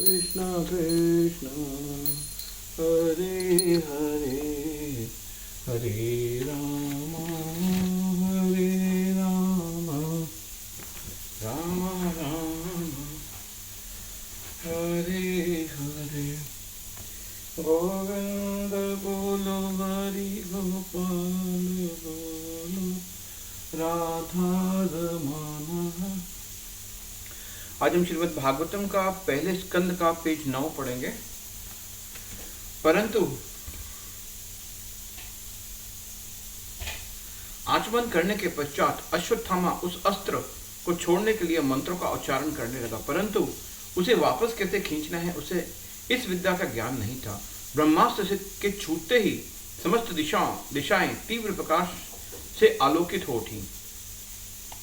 कृष्ण कृष्ण हरे हरे हरे राम राम राम हरे हरे गोविंद बोलो हरि गोपाल बोलो राधा रमण। आज हम श्रीमद् भागवतम का पहले स्कंद का पेज 9 पढ़ेंगे। परंतु आचमन करने के पश्चात अश्वत्थामा उस अस्त्र को छोड़ने के लिए मंत्रों का उच्चारण करने लगा, परंतु उसे वापस कैसे खींचना है उसे इस विद्या का ज्ञान नहीं था। ब्रह्मास्त्र के छूटते ही समस्त दिशाएं तीव्र प्रकाश से आलोकित हो उठी।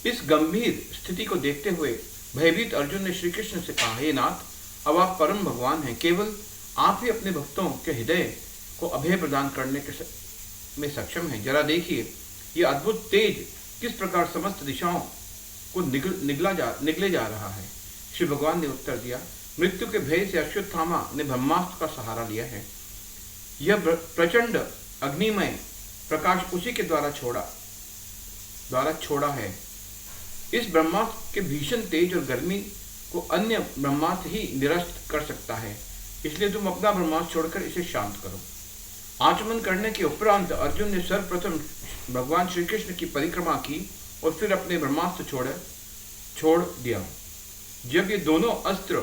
इस गंभीर स्थिति को देखते हुए भयभीत अर्जुन ने श्री कृष्ण से कहा, हे नाथ, अब आप परम भगवान हैं, केवल आप ही अपने भक्तों के हृदय को अभय प्रदान करने में सक्षम हैं। जरा देखिए ये अद्भुत तेज किस प्रकार समस्त दिशाओं को निगले जा रहा है। श्री भगवान ने उत्तर दिया, मृत्यु के भय से अश्वत्थामा ने ब्रह्मास्त्र का सहारा लिया है। यह प्रचंड अग्निमय प्रकाश उसी के द्वारा छोड़ा है। इस ब्रह्मास्त्र के भीषण तेज और गर्मी को अन्य ब्रह्मास्त्र ही निरस्त कर सकता है, इसलिए तुम अपना ब्रह्मास्त्र छोड़कर इसे शांत करो। आचमन करने के उपरांत अर्जुन ने सर्वप्रथम भगवान श्री कृष्ण की परिक्रमा की और फिर अपने ब्रह्मास्त्र छोड़ दिया। जब ये दोनों अस्त्र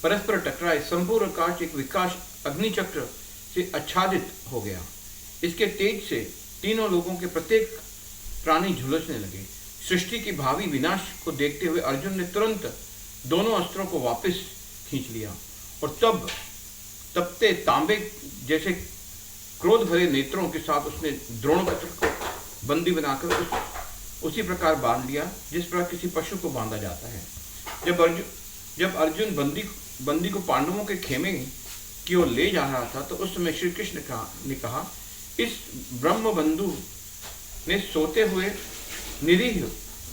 परस्पर टकराए, संपूर्ण आकाश एक विकास अग्निचक्र से आच्छादित हो गया। इसके तेज से तीनों लोगों के प्रत्येक प्राणी झुलसने लगे। सृष्टि की भावी विनाश को देखते हुए अर्जुन ने तुरंत दोनों अस्त्रों को वापस खींच लिया और तब तपते तांबे जैसे क्रोध भरे नेत्रों के साथ उसने द्रोणपुत्र को बंदी बनाकर उसी प्रकार बांध लिया जिस प्रकार किसी पशु को बांधा जाता है। जब अर्जुन बंदी को पांडवों के खेमे की ओर ले जा रहा था तो उस समय श्री कृष्ण ने कहा, इस ब्रह्म बंधु ने सोते हुए निरीह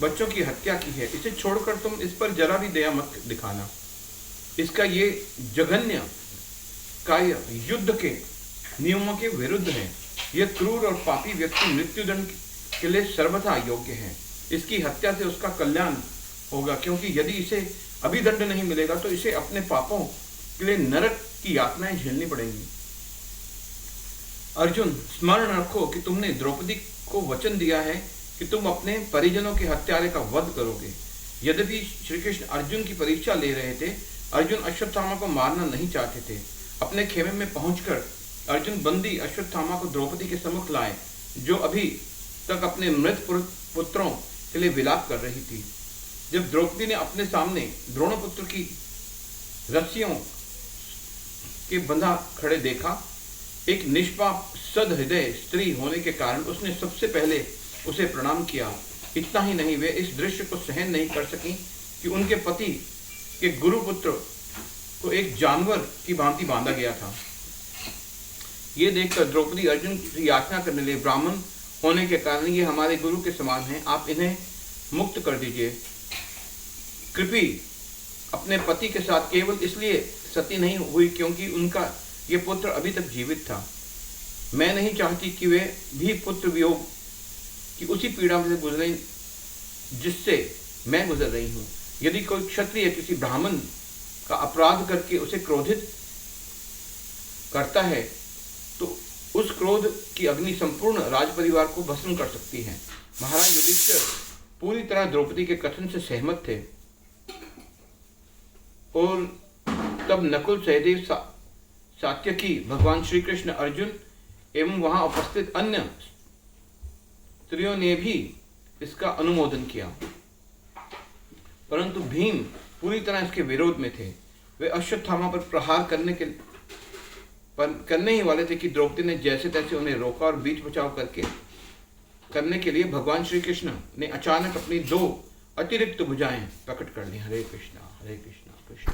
बच्चों की हत्या की है, इसे छोड़कर तुम इस पर जरा भी दया मत दिखाना। इसका ये जघन्य कार्य युद्ध के नियमों के विरुद्ध है। यह क्रूर और पापी व्यक्ति मृत्युदंड के लिए सर्वथा योग्य है। इसकी हत्या से उसका कल्याण होगा, क्योंकि यदि इसे अभी दंड नहीं मिलेगा तो इसे अपने पापों के लिए नरक की यातनाएं झेलनी पड़ेंगी। अर्जुन, स्मरण रखो कि तुमने द्रौपदी को वचन दिया है कि तुम अपने परिजनों के हत्यारे का वध करोगे। यद्यपि श्री कृष्ण अर्जुन की परीक्षा ले रहे थे, अर्जुन अश्वत्थामा को मारना नहीं चाहते थे। अपने खेमे में पहुंचकर अर्जुन बंदी अश्वत्थामा को द्रौपदी के सम्मुख लाए, जो अभी तक अपने मृत पुत्रों के लिए विलाप कर रही थी। जब द्रौपदी ने अपने सामने द्रोणपुत्र की रस्सियों के बंधा खड़े देखा, एक निष्पाप सदहृदय स्त्री होने के कारण उसने सबसे पहले उसे प्रणाम किया। इतना ही नहीं, वे इस दृश्य को सहन नहीं कर सकी कि उनके पति के गुरुपुत्र को एक जानवर की भांति बांधा गया था। ये देखकर द्रौपदी अर्जुन की याचना करने लगी, ब्राह्मण होने के कारण ये हमारे गुरु के समान हैं, आप इन्हें मुक्त कर दीजिए। कृपी अपने पति के साथ केवल इसलिए सती नहीं हुई क्योंकि उनका ये पुत्र अभी तक जीवित था। मैं नहीं चाहती कि वे भी पुत्र वियोग की उसी पीड़ा में से गुजरे जिससे मैं गुजर रही हूँ। यदि कोई क्षत्रिय किसी ब्राह्मण का अपराध करके उसे क्रोधित करता है तो उस क्रोध की अग्नि संपूर्ण राजपरिवार को भस्म कर सकती है। महाराज युधिष्ठिर पूरी तरह द्रौपदी के कथन से सहमत थे और तब नकुल, सहदेव, सात्यकी, भगवान श्री कृष्ण, अर्जुन एवं वहां उपस्थित अन्य स्त्रियों ने भी इसका अनुमोदन किया, परंतु भीम पूरी तरह इसके विरोध में थे। वे अश्वत्थामा पर प्रहार करने ही वाले थे कि द्रौपदी ने जैसे तैसे उन्हें रोका और बीच बचाव करने के लिए भगवान श्री कृष्ण ने अचानक अपनी 2 अतिरिक्त भुजाएं प्रकट कर ली। हरे कृष्णा कृष्ण